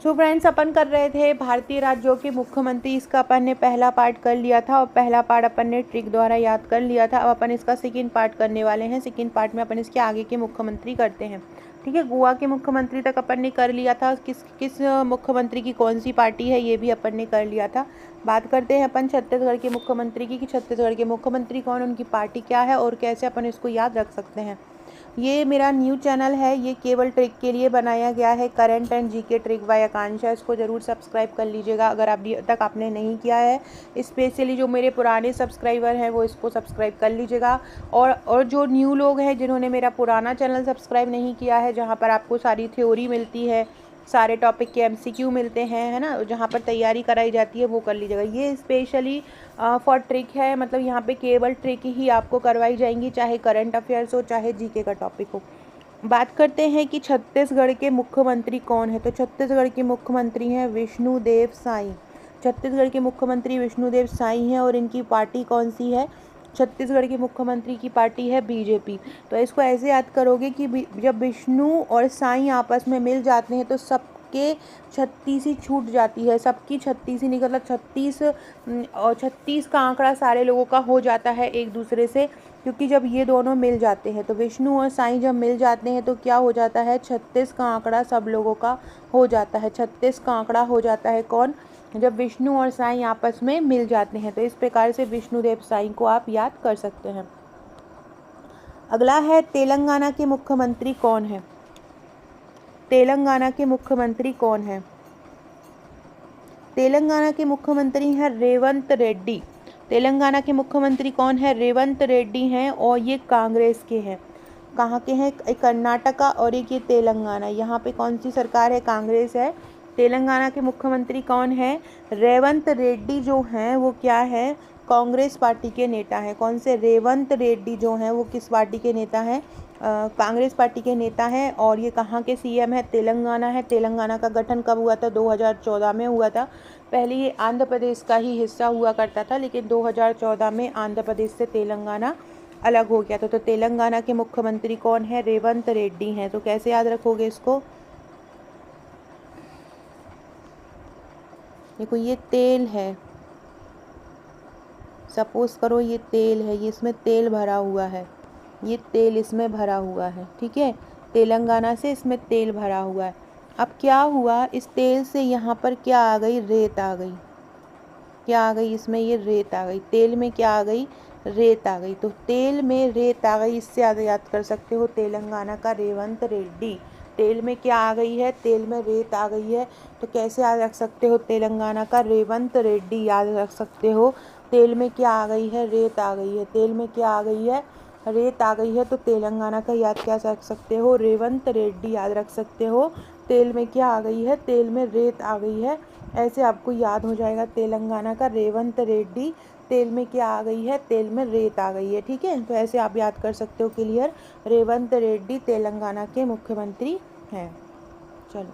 So friends, अपन कर रहे थे भारतीय राज्यों के मुख्यमंत्री। इसका अपन ने पहला पार्ट कर लिया था और पहला पार्ट अपन ने ट्रिक द्वारा याद कर लिया था। अब अपन इसका सेकंड पार्ट करने वाले हैं। सेकंड पार्ट में अपन इसके आगे के मुख्यमंत्री करते हैं। ठीक है, गोवा के मुख्यमंत्री तक अपन ने कर लिया था। किस किस मुख्यमंत्री की कौन सी पार्टी है ये भी अपन ने कर लिया था। बात करते हैं अपन छत्तीसगढ़ के मुख्यमंत्री की कि छत्तीसगढ़ के मुख्यमंत्री कौन, उनकी पार्टी क्या है और कैसे अपन इसको याद रख सकते हैं। ये मेरा न्यू चैनल है, ये केवल ट्रिक के लिए बनाया गया है। Current and GK trick by Akanksha, इसको ज़रूर सब्सक्राइब कर लीजिएगा अगर अभी तक आपने नहीं किया है। स्पेशली जो मेरे पुराने सब्सक्राइबर हैं वो इसको सब्सक्राइब कर लीजिएगा। और जो न्यू लोग हैं जिन्होंने मेरा पुराना चैनल सब्सक्राइब नहीं किया है, जहाँ पर आपको सारी थ्योरी मिलती है, सारे टॉपिक के एमसीक्यू मिलते हैं, है ना, जहाँ पर तैयारी कराई जाती है, वो कर लीजिएगा। ये स्पेशली फॉर ट्रिक है, मतलब यहाँ पे केवल ट्रिक ही आपको करवाई जाएंगी, चाहे करंट अफेयर्स हो चाहे जीके का टॉपिक हो। बात करते हैं कि छत्तीसगढ़ के मुख्यमंत्री कौन है। तो छत्तीसगढ़ के मुख्यमंत्री हैं विष्णुदेव साई। छत्तीसगढ़ के मुख्यमंत्री विष्णुदेव साई हैं और इनकी पार्टी कौन सी है। छत्तीसगढ़ के मुख्यमंत्री की पार्टी है बीजेपी। तो इसको ऐसे याद करोगे कि जब विष्णु और साई आपस में मिल जाते हैं तो सबके 36 ही छूट जाती है, सबकी 36 ही निकल, मतलब 36 और 36 का आंकड़ा सारे लोगों का हो जाता है एक दूसरे से। क्योंकि जब ये दोनों मिल जाते हैं तो विष्णु और साईं जब मिल जाते हैं तो क्या हो जाता है, 36 का आंकड़ा सब लोगों का हो जाता है। 36 का आंकड़ा हो जाता है कौन, जब विष्णु और साईं आपस में मिल जाते हैं। तो इस प्रकार से विष्णुदेव साईं को आप याद कर सकते हैं। अगला है तेलंगाना के मुख्यमंत्री कौन है। तेलंगाना के मुख्यमंत्री कौन है। तेलंगाना के मुख्यमंत्री हैं रेवंत रेड्डी। तेलंगाना के मुख्यमंत्री कौन है, रेवंत रेड्डी हैं और ये कांग्रेस के हैं। कहाँ के हैं, एक कर्नाटका और एक ये तेलंगाना। यहाँ पे कौन सी सरकार है, कांग्रेस है। तेलंगाना के मुख्यमंत्री कौन है, रेवंत रेड्डी जो हैं वो क्या है, कांग्रेस पार्टी के नेता हैं। कौन से, रेवंत रेड्डी जो हैं वो किस पार्टी के नेता हैं, कांग्रेस पार्टी के नेता हैं। और ये कहाँ के सीएम है, तेलंगाना है। तेलंगाना का गठन कब हुआ था, 2014 में हुआ था। पहले ये आंध्र प्रदेश का ही हिस्सा हुआ करता था, लेकिन 2014 में आंध्र प्रदेश से तेलंगाना अलग हो गया था। तो तेलंगाना के मुख्यमंत्री कौन है, रेवंत रेड्डी हैं। तो कैसे याद रखोगे इसको, देखो ये तेल है, सपोज करो ये तेल है, ये इसमें तेल भरा हुआ है, ये तेल इसमें भरा हुआ है, ठीक है, तेलंगाना से इसमें तेल भरा हुआ है। अब क्या हुआ, इस तेल से यहाँ पर क्या आ गई, रेत आ गई। क्या आ गई, इसमें ये रेत आ गई, तेल में क्या आ गई, रेत आ गई। तो तेल में रेत आ गई, इससे याद कर सकते हो तेलंगाना का रेवंत रेड्डी। तेल में क्या आ गई है, तेल में रेत आ गई है। तो कैसे याद रख सकते हो, तेलंगाना का रेवंत रेड्डी याद रख सकते हो। तेल में क्या आ गई है, रेत आ गई है। तेल में क्या आ गई है, रेत आ गई है। तो तेलंगाना का याद क्या रख सकते हो, रेवंत रेड्डी याद रख सकते हो। तेल में क्या आ गई है, तेल में रेत आ गई है। ऐसे आपको याद हो जाएगा, तेलंगाना का रेवंत रेड्डी, तेल में क्या आ गई है, तेल में रेत आ गई है। ठीक है, तो ऐसे आप याद कर सकते हो, क्लियर। रेवंत रेड्डी तेलंगाना के मुख्यमंत्री हैं। चलो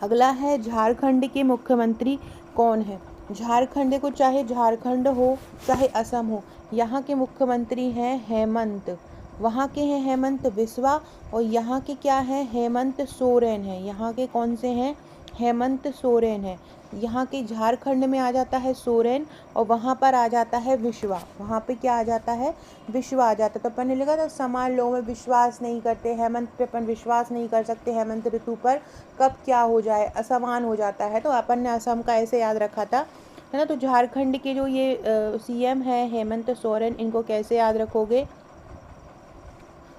अगला है, झारखंड के मुख्यमंत्री कौन है। झारखंड को, चाहे झारखंड हो चाहे असम हो, यहाँ के मुख्यमंत्री हैं हेमंत। वहाँ के हैं हेमंत बिस्वा और यहाँ के क्या हैं, हेमंत सोरेन हैं। यहाँ के कौन से हैं, हेमंत सोरेन है। यहाँ के झारखंड में आ जाता है सोरेन और वहाँ पर आ जाता है विश्वा। वहाँ पे क्या आ जाता है, विश्वा आ जाता है। तो अपन ने लिखा था समान लोगों में विश्वास नहीं करते, हेमंत पे अपन विश्वास नहीं कर सकते, हेमंत ऋतु पर कब क्या हो जाए, असमान हो जाता है। तो अपन ने असम का ऐसे याद रखा था, है ना। तो झारखंड के जो ये सीएम है हेमंत सोरेन, इनको कैसे याद रखोगे,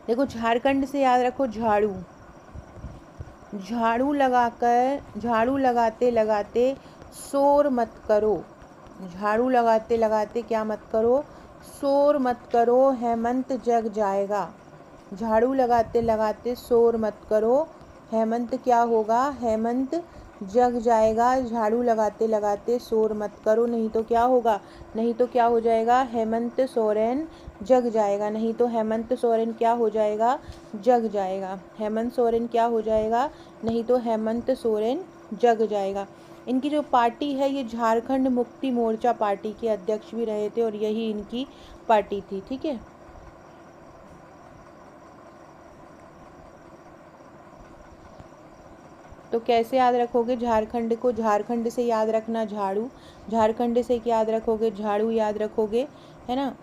देखो झारखंड से याद रखो झाड़ू। झाड़ू लगाकर, झाड़ू लगाते लगाते शोर मत करो। झाड़ू लगाते लगाते क्या मत करो, शोर मत करो, हेमंत जग जाएगा। झाड़ू लगाते लगाते शोर मत करो, हेमंत क्या होगा, हेमंत जग जाएगा। झाड़ू लगाते लगाते शोर मत करो, नहीं तो क्या होगा, नहीं तो क्या हो जाएगा, हेमंत सोरेन जग जाएगा। नहीं तो हेमंत सोरेन क्या हो जाएगा, जग जाएगा। हेमंत सोरेन क्या हो जाएगा, नहीं तो हेमंत सोरेन जग जाएगा। इनकी जो पार्टी है ये झारखंड मुक्ति मोर्चा पार्टी के अध्यक्ष भी रहे थे और यही इनकी पार्टी थी। ठीक है, तो कैसे याद रखोगे झारखंड को? झारखंड से याद रखना झाड़ू, झारखंड से क्या याद रखोगे? झाड़ू याद रखोगे, है ना।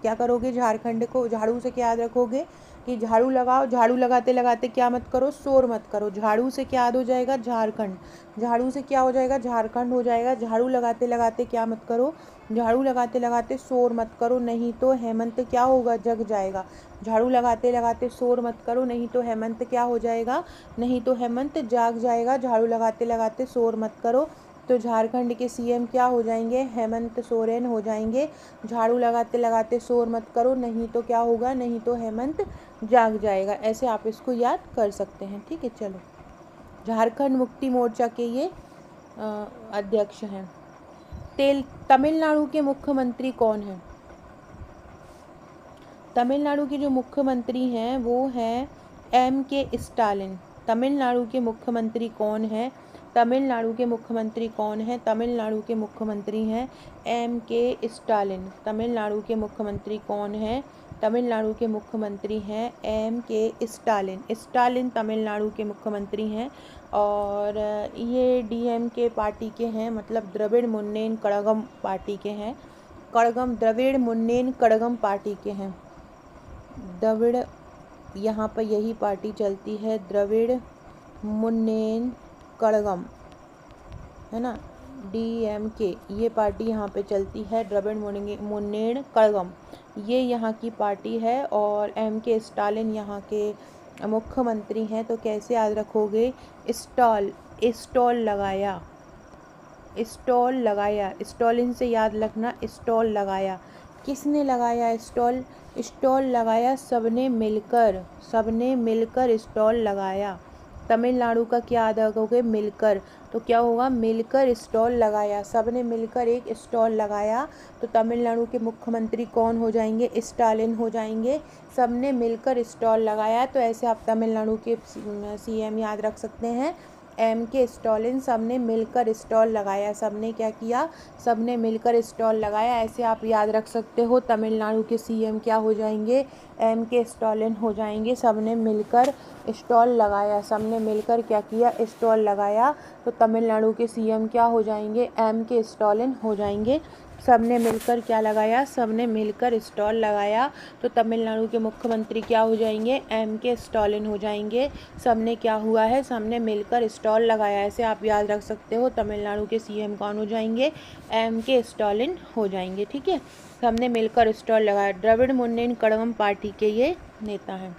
क्या करोगे? झारखंड को झाड़ू से क्या याद रखोगे कि झाड़ू लगाओ, झाड़ू लगाते लगाते क्या मत करो? शोर मत करो। झाड़ू से क्या याद हो जाएगा? झारखंड। झाड़ू से क्या हो जाएगा? झारखंड हो जाएगा। झाड़ू लगाते लगाते क्या मत करो? झाड़ू लगाते लगाते शोर मत करो, नहीं तो हेमंत क्या होगा? जग जाएगा। झाड़ू लगाते लगाते शोर मत करो, नहीं तो हेमंत क्या हो जाएगा? नहीं तो हेमंत जाग जाएगा। झाड़ू लगाते लगाते शोर मत करो। तो झारखंड के सीएम क्या हो जाएंगे? हेमंत सोरेन हो जाएंगे। झाड़ू लगाते लगाते शोर मत करो, नहीं तो क्या होगा? नहीं तो हेमंत जाग जाएगा। ऐसे आप इसको याद कर सकते हैं। ठीक है, चलो। झारखंड मुक्ति मोर्चा के ये अध्यक्ष हैं। तमिलनाडु के मुख्यमंत्री कौन हैं? तमिलनाडु के जो मुख्यमंत्री हैं वो हैं M.K. स्टालिन। तमिलनाडु के मुख्यमंत्री कौन है? तमिलनाडु के मुख्यमंत्री कौन है? तमिलनाडु के मुख्यमंत्री हैं M.K. स्टालिन। तमिलनाडु के मुख्यमंत्री कौन है? तमिलनाडु के मुख्यमंत्री हैं M.K. स्टालिन। स्टालिन तमिलनाडु के मुख्यमंत्री हैं और ये DMK पार्टी के हैं, मतलब द्रविड़ मुन्नेन कड़गम पार्टी के हैं। द्रविड़ मुन्नेन कड़गम पार्टी के हैं। द्रविड़, यहाँ पर यही पार्टी चलती है, द्रविड़ मुन्नेन कड़गम, है ना, DMK, ये पार्टी यहाँ पे चलती है, द्रविड़ मुन्नेन कड़गम, ये यहाँ की पार्टी है और M.K. स्टालिन यहाँ के मुख्यमंत्री हैं। तो कैसे याद रखोगे? स्टॉल, स्टॉल लगाया, स्टॉल लगाया, स्टॉलिन से याद रखना, स्टॉल लगाया। किसने लगाया स्टॉल? स्टॉल लगाया सबने मिलकर, सबने मिलकर स्टॉल लगाया। तमिलनाडु का क्या याद रखोगे? मिलकर। तो क्या होगा? मिलकर स्टॉल लगाया, सबने मिलकर एक स्टॉल लगाया। तो तमिलनाडु के मुख्यमंत्री कौन हो जाएंगे? स्टालिन हो जाएंगे। सबने मिलकर स्टॉल लगाया, तो ऐसे आप तमिलनाडु के CM याद रख सकते हैं M.K. स्टालिन। सबने मिलकर स्टॉल लगाया, सबने क्या किया? सबने मिलकर स्टॉल लगाया। ऐसे आप याद रख सकते हो तमिलनाडु के CM क्या हो जाएंगे? M.K. स्टालिन हो जाएंगे। सबने मिलकर स्टॉल लगाया, सबने मिलकर क्या किया? स्टॉल लगाया। तो तमिलनाडु के CM क्या हो जाएंगे? M.K. स्टालिन हो जाएंगे। सबने मिलकर क्या लगाया? सबने मिलकर स्टॉल लगाया। तो तमिलनाडु के मुख्यमंत्री क्या हो जाएंगे? M.K. स्टालिन हो जाएंगे। सबने क्या हुआ है? सबने मिलकर स्टॉल लगाया। ऐसे आप याद रख सकते हो तमिलनाडु के CM कौन हो जाएंगे? M.K. स्टालिन हो जाएंगे। ठीक है, सबने मिलकर स्टॉल लगाया। द्रविड़ मुन्नेन कड़गम पार्टी के ये नेता हैं।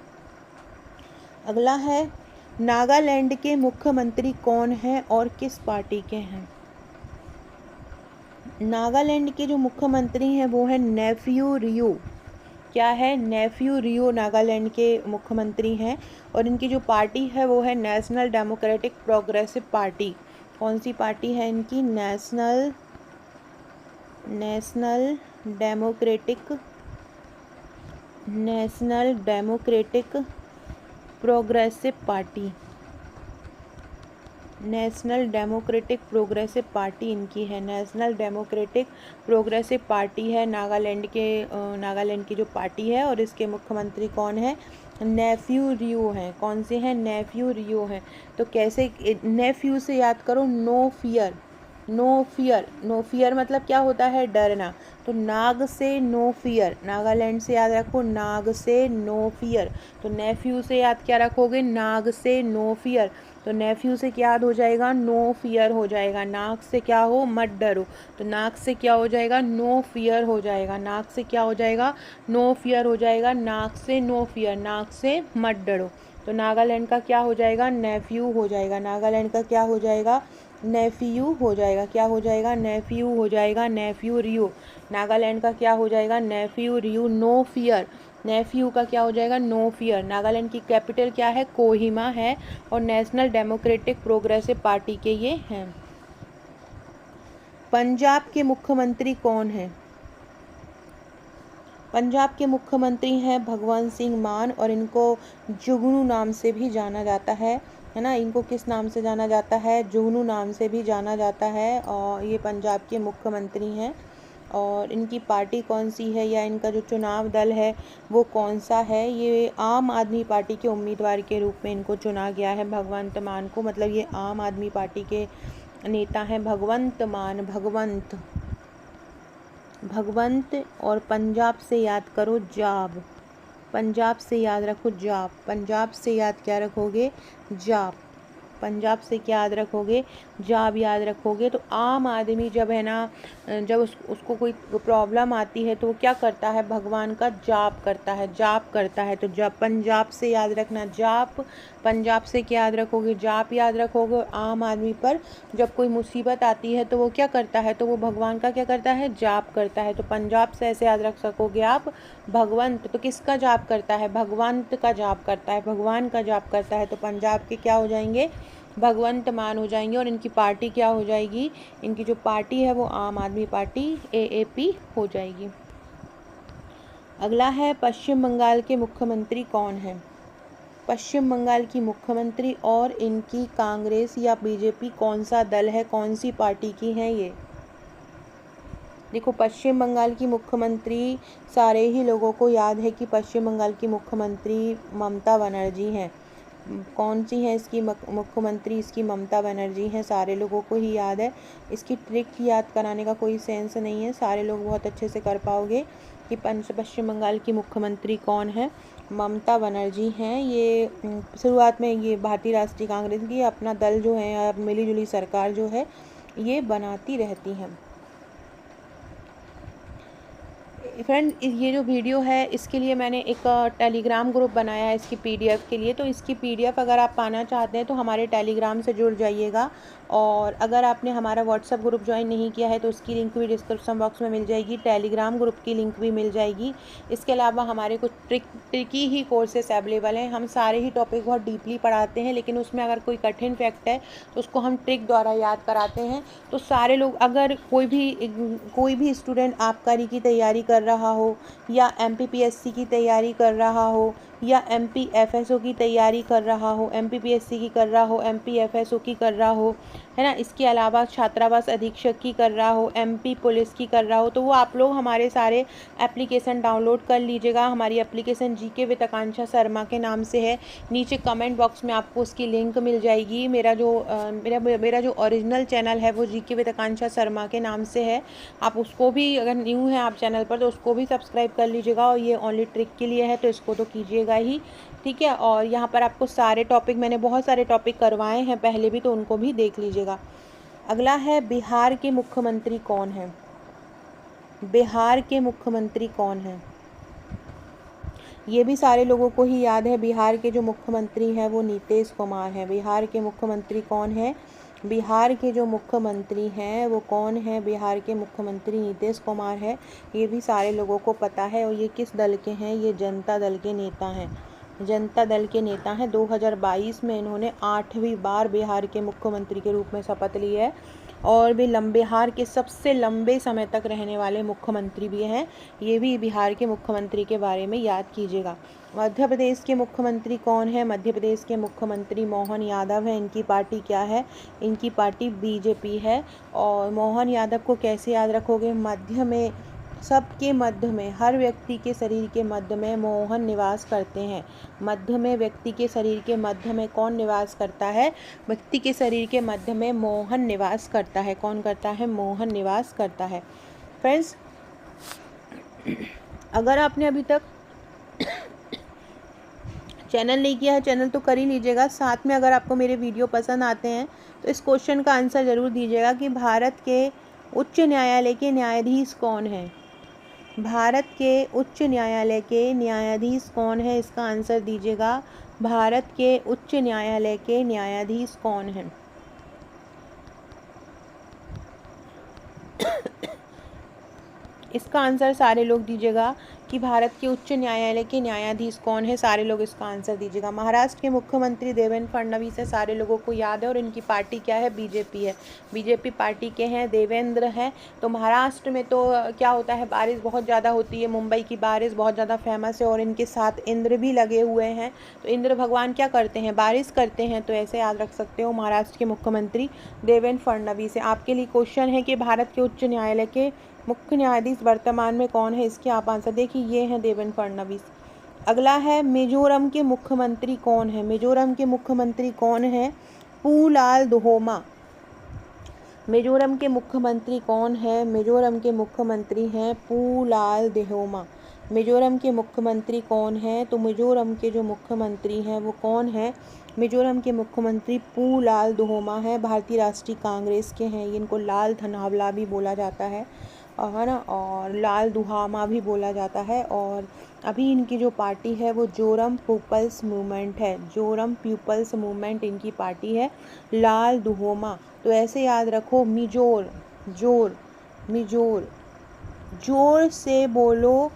अगला है, नागालैंड के मुख्यमंत्री कौन हैं और किस पार्टी के हैं? नागालैंड के जो मुख्यमंत्री हैं वो है नेफ्यू रियो। क्या है? नेफ्यू रियो नागालैंड के मुख्यमंत्री हैं और इनकी जो पार्टी है वो है नेशनल डेमोक्रेटिक प्रोग्रेसिव पार्टी। कौन सी पार्टी है इनकी? National democratic progressive party. National democratic progressive party इनकी है। नेशनल डेमोक्रेटिक प्रोग्रेसिव पार्टी है नागालैंड की जो पार्टी है और इसके मुख्यमंत्री कौन है? नेफ्यू रियो हैं। कौन से हैं? नेफ्यू रियो हैं। तो कैसे? नेफ्यू से याद करो, no fear, no fear. No fear मतलब क्या होता है? डरना। तो नाग से नो फियर, नागालैंड से याद रखो नाग से नो फियर। तो नेफ्यू से याद क्या रखोगे? नाग से नो फियर। तो नेफ्यू से क्या याद हो जाएगा? नो फियर हो जाएगा। नाक से क्या हो? मत डरो। तो नाक से क्या हो जाएगा? नो फियर हो जाएगा। नाक से क्या हो जाएगा? नो फियर हो जाएगा। नाक से नो फियर, नाक से मत डरो। तो नागालैंड का क्या हो जाएगा? नेफ्यू हो जाएगा। नागालैंड का क्या हो जाएगा? नेफ्यू हो जाएगा। क्या हो जाएगा? नेफ्यू हो जाएगा। नेफ्यू रियो। नागालैंड का क्या हो जाएगा? नेफ्यू रियो। नो फियर, नेफ्यू का क्या हो जाएगा? No fear. नागालैंड की कैपिटल क्या है? कोहिमा है और नेशनल डेमोक्रेटिक प्रोग्रेसिव पार्टी के ये हैं। पंजाब के मुख्यमंत्री कौन हैं? पंजाब के मुख्यमंत्री हैं भगवंत सिंह मान और इनको जुगनू नाम से भी जाना जाता है ना। इनको किस नाम से जाना जाता है? जुगनू नाम से भी जाना जाता है और ये पंजाब के मुख्यमंत्री हैं। और इनकी पार्टी कौन सी है या इनका जो चुनाव दल है वो कौन सा है। ये आम आदमी पार्टी के उम्मीदवार के रूप में इनको चुना गया है, भगवंत मान को। मतलब ये आम आदमी पार्टी के नेता हैं भगवंत मान। भगवंत और पंजाब से याद करो जाब, पंजाब से याद रखो जाप। पंजाब से याद क्या रखोगे? जाप। पंजाब से क्या याद रखोगे? जाप याद रखोगे। तो आम आदमी जब है ना, जब उसको कोई प्रॉब्लम आती है तो वो क्या करता है? भगवान का जाप करता है, जाप करता है। तो जब पंजाब से याद रखना जाप, पंजाब से क्या याद रखोगे? जाप याद रखोगे। आम आदमी पर जब कोई मुसीबत आती है तो वो क्या करता है? तो वो भगवान का क्या करता है? जाप करता है। तो पंजाब से ऐसे याद रख सकोगे आप भगवंत। तो किसका जाप करता है? भगवंत का जाप करता है, भगवान का जाप करता है। तो पंजाब के क्या हो जाएंगे? भगवंत मान हो जाएंगे। और इनकी पार्टी क्या हो जाएगी? इनकी जो पार्टी है वो आम आदमी पार्टी AAP हो जाएगी। अगला है पश्चिम बंगाल के मुख्यमंत्री कौन है? पश्चिम बंगाल की मुख्यमंत्री और इनकी कांग्रेस या बीजेपी कौन सा दल है, कौन सी पार्टी की है ये? देखो, पश्चिम बंगाल की मुख्यमंत्री सारे ही लोगों को याद है कि पश्चिम बंगाल की मुख्यमंत्री ममता बनर्जी हैं। कौन सी है इसकी मुख्यमंत्री? इसकी ममता बनर्जी हैं, सारे लोगों को ही याद है। इसकी ट्रिक याद कराने का कोई सेंस नहीं है, सारे लोग बहुत अच्छे से कर पाओगे कि पश्चिम बंगाल की मुख्यमंत्री कौन है? ममता बनर्जी हैं। ये शुरुआत में ये भारतीय राष्ट्रीय कांग्रेस की अपना दल जो है, मिली जुली सरकार जो है ये बनाती रहती हैं। फ्रेंड, ये जो वीडियो है इसके लिए मैंने एक टेलीग्राम ग्रुप बनाया है इसकी PDF के लिए। तो इसकी PDF अगर आप पाना चाहते हैं तो हमारे टेलीग्राम से जुड़ जाइएगा। और अगर आपने हमारा व्हाट्सएप ग्रुप ज्वाइन नहीं किया है तो उसकी लिंक भी डिस्क्रिप्शन बॉक्स में मिल जाएगी, टेलीग्राम ग्रुप की लिंक भी मिल जाएगी। इसके अलावा हमारे कुछ ट्रिकी ही कोर्सेस अवेलेबल हैं। हम सारे ही टॉपिक बहुत डीपली पढ़ाते हैं, लेकिन उसमें अगर कोई कठिन फैक्ट है तो उसको हम ट्रिक द्वारा याद कराते हैं। तो सारे लोग, अगर कोई भी स्टूडेंट आबकारी की तैयारी कर रहा हो या MPPSC की तैयारी कर रहा हो या MPFSO की तैयारी कर रहा हो, MPPSC की कर रहा हो, MPFSO की कर रहा हो, है ना, इसके अलावा छात्रावास अधीक्षक की कर रहा हो, MP पुलिस की कर रहा हो, तो वो आप लोग हमारे सारे एप्लीकेशन डाउनलोड कर लीजिएगा। हमारी एप्लीकेशन GK विद आकांक्षा शर्मा के नाम से है। नीचे कमेंट बॉक्स में आपको उसकी लिंक मिल जाएगी। मेरा जो ओरिजिनल चैनल है वो GK विद आकांक्षा शर्मा के नाम से है। आप उसको भी, अगर न्यू हैं आप चैनल पर, तो उसको भी सब्सक्राइब कर लीजिएगा। और ये ओनली ट्रिक के लिए है तो इसको तो कीजिएगा ही, ठीक है। और यहाँ पर आपको सारे टॉपिक, मैंने बहुत सारे टॉपिक करवाए हैं पहले भी, तो उनको भी देख लीजिएगा। अगला है बिहार के मुख्यमंत्री कौन है? बिहार के मुख्यमंत्री कौन है? ये भी सारे लोगों को ही याद है। बिहार के जो मुख्यमंत्री हैं वो नीतीश कुमार हैं। बिहार के मुख्यमंत्री कौन है? बिहार के जो मुख्यमंत्री हैं वो कौन है? बिहार के मुख्यमंत्री नीतीश कुमार है। ये भी सारे लोगों को पता है। और ये किस दल के हैं? ये जनता दल के नेता हैं, जनता दल के नेता हैं। 2022 में इन्होंने 8वीं बार बिहार के मुख्यमंत्री के रूप में शपथ ली है। और वे बिहार के सबसे लंबे समय तक रहने वाले मुख्यमंत्री भी हैं। ये भी बिहार के मुख्यमंत्री के बारे में याद कीजिएगा। मध्य प्रदेश के मुख्यमंत्री कौन है? मध्य प्रदेश के मुख्यमंत्री मोहन यादव हैं। इनकी पार्टी क्या है? इनकी पार्टी BJP है। और मोहन यादव को कैसे याद रखोगे? मध्य में, सबके मध्य में, हर व्यक्ति के शरीर के मध्य में मोहन निवास करते हैं। मध्य में, व्यक्ति के शरीर के मध्य में कौन निवास करता है? व्यक्ति के शरीर के मध्य में मोहन निवास करता है। कौन करता है? मोहन निवास करता है। फ्रेंड्स, अगर आपने अभी तक चैनल नहीं किया है, चैनल तो कर ही लीजिएगा। साथ में अगर आपको मेरे वीडियो पसंद आते हैं तो इस क्वेश्चन का आंसर ज़रूर दीजिएगा कि भारत के उच्च न्यायालय के न्यायाधीश कौन है? भारत के उच्च न्यायालय के न्यायाधीश कौन है? इसका आंसर दीजिएगा। भारत के उच्च न्यायालय के न्यायाधीश कौन हैं? इसका आंसर सारे लोग दीजिएगा कि भारत के उच्च न्यायालय के न्यायाधीश कौन है। सारे लोग इसका आंसर दीजिएगा। महाराष्ट्र के मुख्यमंत्री देवेंद्र फडणवीस है, सारे लोगों को याद है। और इनकी पार्टी क्या है? BJP है। BJP पार्टी के हैं, देवेंद्र हैं। तो महाराष्ट्र में तो क्या होता है, बारिश बहुत ज़्यादा होती है। मुंबई की बारिश बहुत ज़्यादा फेमस है। और इनके साथ इंद्र भी लगे हुए हैं। तो इंद्र भगवान क्या करते हैं? बारिश करते हैं। तो ऐसे याद रख सकते हो, महाराष्ट्र के मुख्यमंत्री देवेंद्र फडणवीस है। आपके लिए क्वेश्चन है कि भारत के उच्च न्यायालय के मुख्य न्यायाधीश वर्तमान में कौन है, इसके आप आंसर देखिए, ये हैं देवेंद्र फडणवीस। अगला है मिजोरम के मुख्यमंत्री कौन है। मिजोरम के मुख्यमंत्री कौन है, पुलाल दोहोमा। मिजोरम के मुख्यमंत्री कौन है, मिजोरम के मुख्यमंत्री हैं पुलाल दोहोमा। मिजोरम के मुख्यमंत्री कौन है, तो मिजोरम के जो मुख्यमंत्री हैं वो कौन है, मिजोरम के मुख्यमंत्री पुलाल दोहोमा है, भारतीय राष्ट्रीय कांग्रेस के हैं। इनको लाल धनावला भी बोला जाता है ना, और लाल दुहामा भी बोला जाता है। और अभी इनकी जो पार्टी है वो जोरम पीपल्स मूवमेंट है, जोरम पीपल्स मूवमेंट इनकी पार्टी है, लाल दुहोमा। तो ऐसे याद रखो, मिजोर, जोर, मिजोर, जोर से बोलो,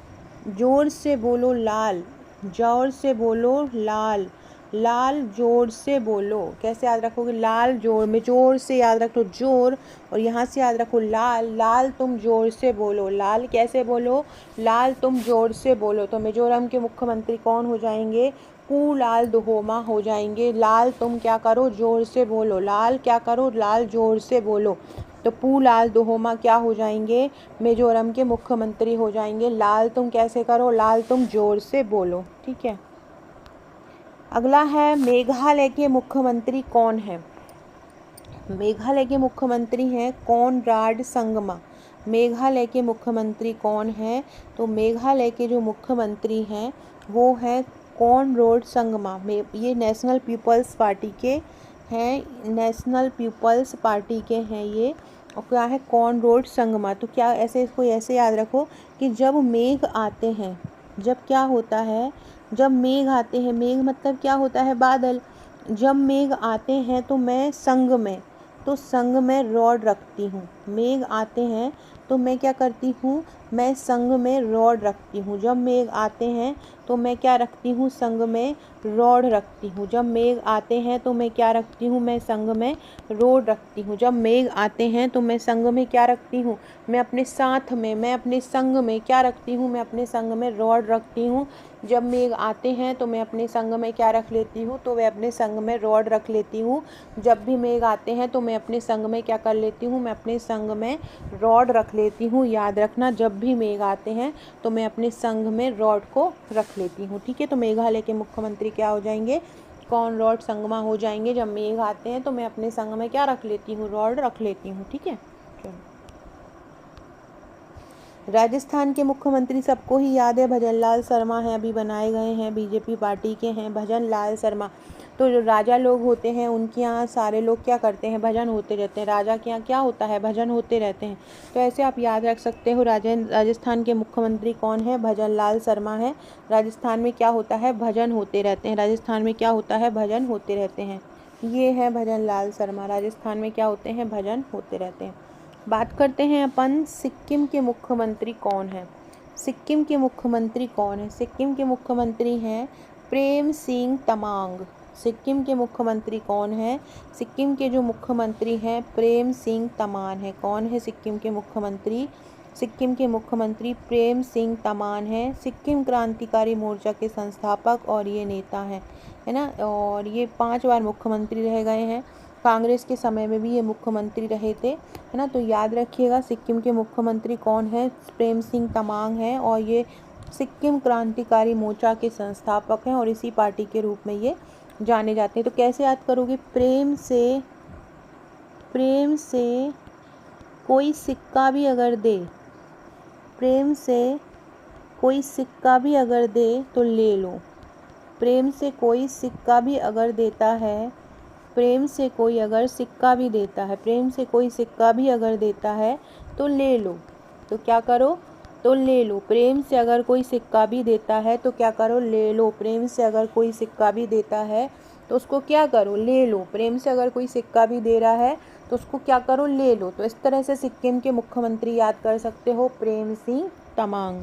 जोर से बोलो लाल, जोर से बोलो लाल, लाल जोर से बोलो। कैसे याद रखोगे, लाल जोर में जोर से याद रखो जोर, और यहाँ से याद रखो लाल, लाल तुम जोर से बोलो, लाल कैसे बोलो, लाल तुम जोर से बोलो। तो मिजोरम के मुख्यमंत्री कौन हो जाएंगे, पुलाल दोहोमा हो जाएंगे। लाल तुम क्या करो, जोर से बोलो, लाल क्या करो, लाल जोर से बोलो। तो पुलाल दोहोमा क्या हो जाएंगे, मिजोरम के मुख्यमंत्री हो जाएंगे। लाल तुम कैसे करो, लाल तुम जोर से बोलो, ठीक है। अगला है मेघालय के मुख्यमंत्री कौन है। मेघालय के मुख्यमंत्री हैं कॉनराड संगमा। मेघालय के मुख्यमंत्री कौन है, तो मेघालय के जो मुख्यमंत्री हैं वो हैं कॉनराड संगमा। ये नेशनल पीपल्स पार्टी के हैं, नेशनल पीपल्स पार्टी के हैं ये, और क्या है, कॉनराड संगमा। तो क्या ऐसे, इसको ऐसे याद रखो कि जब मेघ आते हैं, जब क्या होता है, जब मेघ आते हैं, मेघ मतलब क्या होता है, बादल। जब मेघ आते हैं तो मैं संग में, तो संग में रॉड रखती हूँ। मेघ आते हैं तो मैं क्या करती हूँ, मैं संग में रॉड रखती हूँ। जब मेघ आते हैं तो मैं क्या रखती हूँ, संग में रॉड रखती हूँ। जब मेघ आते हैं तो मैं क्या रखती हूँ, मैं संग में रॉड रखती हूँ। जब मेघ आते हैं तो मैं संग में क्या रखती हूँ, मैं अपने साथ में, मैं अपने संग में क्या रखती हूँ, मैं अपने संग में रॉड रखती हूँ। जब मेघ आते हैं तो मैं अपने संग में क्या रख लेती हूँ, तो मैं अपने संग में रॉड रख लेती हूँ। जब भी मेघ आते हैं तो मैं अपने संग में क्या कर लेती हूँ, मैं अपने संग में रॉड रख लेती हूँ। याद रखना, जब भी मेघ आते हैं तो मैं अपने संग में रॉड को रख लेती हूँ, ठीक है। तो मेघालय के मुख्यमंत्री क्या हो जाएंगे, कॉनराड संगमा हो जाएंगे। जब मेघ आते हैं तो मैं अपने संग में क्या रख लेती हूँ, रॉड रख लेती हूँ, ठीक है। राजस्थान के मुख्यमंत्री सबको ही याद है, भजन लाल शर्मा हैं, अभी बनाए गए हैं, बीजेपी पार्टी के हैं भजन लाल शर्मा। तो जो राजा लोग होते हैं उनके यहाँ सारे लोग क्या करते हैं, भजन होते रहते हैं। राजा के यहाँ क्या होता है, भजन होते रहते हैं। तो ऐसे आप याद रख सकते हो, राजस्थान के मुख्यमंत्री कौन है, भजन लाल शर्मा है। राजस्थान में क्या होता है, भजन होते रहते हैं। राजस्थान में क्या होता है, भजन होते रहते हैं। ये है भजन लाल शर्मा, राजस्थान में क्या होते हैं, भजन होते रहते हैं। बात करते हैं अपन, सिक्किम के मुख्यमंत्री कौन है। सिक्किम के मुख्यमंत्री कौन है, सिक्किम के मुख्यमंत्री हैं प्रेम सिंह तमांग। सिक्किम के मुख्यमंत्री कौन है, सिक्किम के जो मुख्यमंत्री हैं प्रेम सिंह तमान है। कौन है सिक्किम के मुख्यमंत्री, सिक्किम के मुख्यमंत्री प्रेम सिंह तमान हैं। सिक्किम क्रांतिकारी मोर्चा के संस्थापक और ये नेता हैं, है ना। और ये 5 बार मुख्यमंत्री रह गए हैं, कांग्रेस के समय में भी ये मुख्यमंत्री रहे थे, है ना। तो याद रखिएगा, सिक्किम के मुख्यमंत्री कौन है, प्रेम सिंह तमांग हैं, और ये सिक्किम क्रांतिकारी मोर्चा के संस्थापक हैं और इसी पार्टी के रूप में ये जाने जाते हैं। तो कैसे याद करोगे, प्रेम से कोई सिक्का भी अगर दे, प्रेम से कोई सिक्का भी अगर दे तो ले लो। प्रेम से कोई सिक्का भी अगर देता है, प्रेम से कोई अगर सिक्का भी देता है, प्रेम से कोई सिक्का भी अगर देता है तो ले लो। तो क्या करो, तो ले लो। प्रेम से अगर कोई सिक्का भी देता है तो क्या करो, ले लो। प्रेम से अगर कोई सिक्का भी देता है तो उसको क्या करो, ले लो। प्रेम से अगर कोई सिक्का भी दे रहा है तो उसको क्या करो, ले लो। तो इस तरह से सिक्किम के मुख्यमंत्री याद कर सकते हो, प्रेम सिंह तमांग।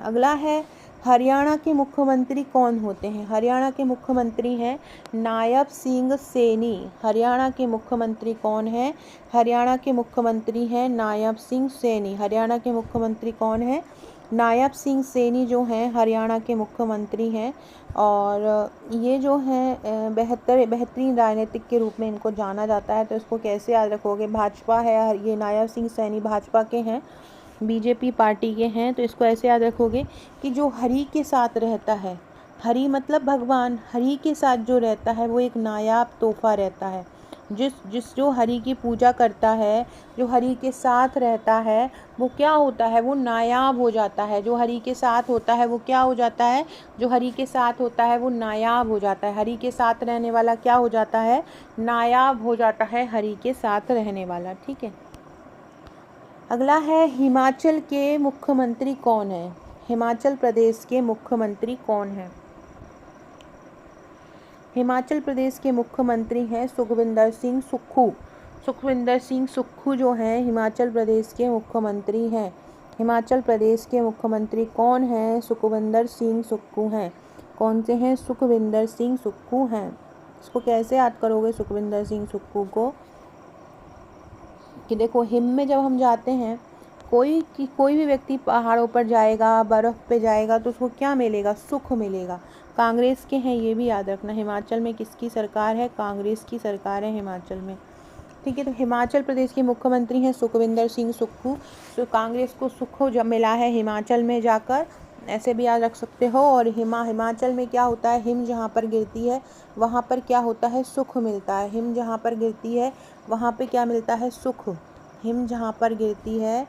अगला है, हरियाणा के मुख्यमंत्री कौन होते हैं। हरियाणा के मुख्यमंत्री हैं नायब सिंह सैनी। हरियाणा के मुख्यमंत्री कौन है, हरियाणा के मुख्यमंत्री हैं नायब सिंह सैनी। हरियाणा के मुख्यमंत्री कौन है, नायब सिंह सैनी जो हैं हरियाणा के मुख्यमंत्री हैं और ये जो हैं बेहतरीन राजनीतिक के रूप में इनको जाना जाता है। तो इसको कैसे याद रखोगे? भाजपा है, ये नायब सिंह सैनी भाजपा के हैं, बीजेपी पार्टी के हैं। तो इसको ऐसे याद रखोगे कि जो हरि के साथ रहता है, हरि मतलब भगवान, हरि के साथ जो रहता है वो एक नायाब तोहफा रहता है। जो हरि की पूजा करता है, जो हरि के साथ रहता है, वो क्या होता है? वो नायाब हो जाता है। जो हरि के साथ होता है वो क्या हो जाता है? जो हरि के साथ होता है वो नायाब हो जाता है। हरि के साथ रहने वाला क्या हो जाता है? नायाब हो जाता है हरि के साथ रहने वाला। ठीक है। अगला है हिमाचल के मुख्यमंत्री कौन है? हिमाचल प्रदेश के मुख्यमंत्री कौन है? हिमाचल प्रदेश के मुख्यमंत्री हैं सुखविंदर सिंह सुक्खू। सुखविंदर सिंह सुक्खू जो हैं हिमाचल प्रदेश के मुख्यमंत्री हैं। हिमाचल प्रदेश के मुख्यमंत्री कौन हैं? सुखविंदर सिंह सुक्खू हैं। कौन से हैं? सुखविंदर सिंह सुक्खू हैं। इसको कैसे याद करोगे सुखविंदर सिंह सुक्खू को? कि देखो, हिम में जब हम जाते हैं, कोई भी व्यक्ति पहाड़ों पर जाएगा, बर्फ़ पे जाएगा, तो उसको क्या मिलेगा? सुख मिलेगा। कांग्रेस के हैं, ये भी याद रखना। हिमाचल में किसकी सरकार है? कांग्रेस की सरकार है हिमाचल में। ठीक है। तो हिमाचल प्रदेश के मुख्यमंत्री हैं सुखविंदर सिंह सुक्खू। तो कांग्रेस को सुख जब मिला है हिमाचल में जाकर, ऐसे भी याद रख सकते हो। और हिमाचल में क्या होता है? हिम जहाँ पर गिरती है वहाँ पर क्या होता है? सुख मिलता है। हिम जहाँ पर गिरती है वहाँ पे क्या मिलता है? सुख। हिम जहाँ पर गिरती है,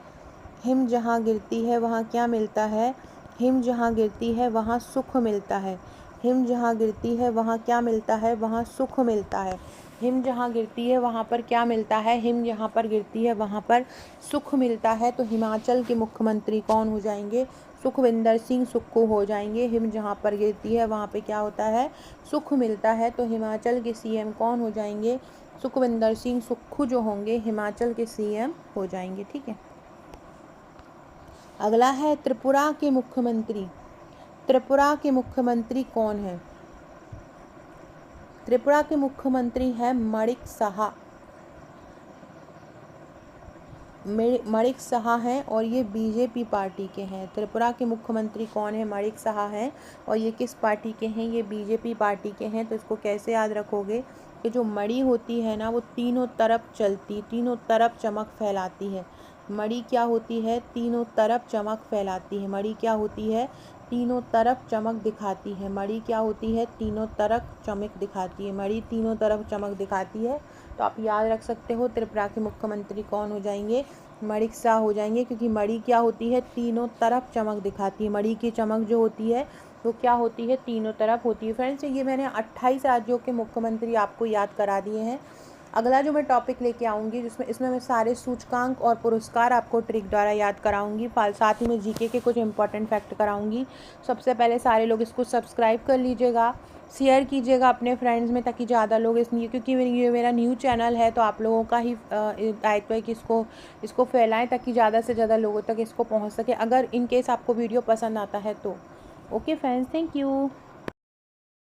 हिम जहाँ गिरती है वहाँ क्या मिलता है? हिम जहाँ गिरती है वहाँ सुख मिलता है। हिम जहाँ गिरती है वहाँ क्या मिलता है? वहाँ सुख मिलता है। हिम जहाँ गिरती है वहाँ पर क्या मिलता है? हिम जहाँ पर गिरती है वहाँ पर सुख मिलता है। तो हिमाचल के मुख्यमंत्री कौन हो जाएंगे? सुखविंदर सिंह सुक्खू हो जाएंगे। हिम जहाँ पर गिरती है वहाँ पे क्या होता है? सुख मिलता है। तो हिमाचल के सीएम कौन हो जाएंगे? सुखविंदर सिंह सुक्खू जो होंगे हिमाचल के सीएम हो जाएंगे। ठीक है। अगला है त्रिपुरा के मुख्यमंत्री। त्रिपुरा के मुख्यमंत्री कौन है? त्रिपुरा के मुख्यमंत्री हैं माणिक साहा। माणिक साहा हैं और ये बीजेपी पार्टी के हैं। त्रिपुरा के मुख्यमंत्री कौन है? माणिक साहा हैं और ये किस पार्टी के हैं? ये बीजेपी पार्टी के हैं। तो इसको कैसे याद रखोगे कि जो मणि होती है ना वो तीनों तरफ चलती, तीनों तरफ चमक फैलाती है। मणि क्या होती है? तीनों तरफ चमक फैलाती है। मणि क्या होती है? तीनों तरफ चमक दिखाती है। मणि क्या होती है? तीनों तरफ चमक दिखाती है। मणि तीनों तरफ चमक दिखाती है। तो आप याद रख सकते हो त्रिपुरा के मुख्यमंत्री कौन हो जाएंगे? माणिक साहा हो जाएंगे, क्योंकि मणि क्या होती है? तीनों तरफ चमक दिखाती है। मणि की चमक जो होती है वो क्या होती है? तीनों तरफ होती है। फ्रेंड्स, ये मैंने 28 राज्यों के मुख्यमंत्री आपको याद करा दिए हैं। अगला जो मैं टॉपिक लेके आऊँगी इसमें मैं सारे सूचकांक और पुरस्कार आपको ट्रिक द्वारा याद कराऊंगी। साथ ही में जीके के कुछ इंपॉर्टेंट फैक्ट कराऊंगी। सबसे पहले सारे लोग इसको सब्सक्राइब कर लीजिएगा, शेयर कीजिएगा अपने फ्रेंड्स में, ताकि ज़्यादा लोग क्योंकि ये मेरा न्यू चैनल है, तो आप लोगों का ही दायित्व है कि इसको फैलाएं ताकि ज़्यादा से ज़्यादा लोगों तक इसको पहुंच सके, अगर इन केस आपको वीडियो पसंद आता है तो। Okay friends, thank you.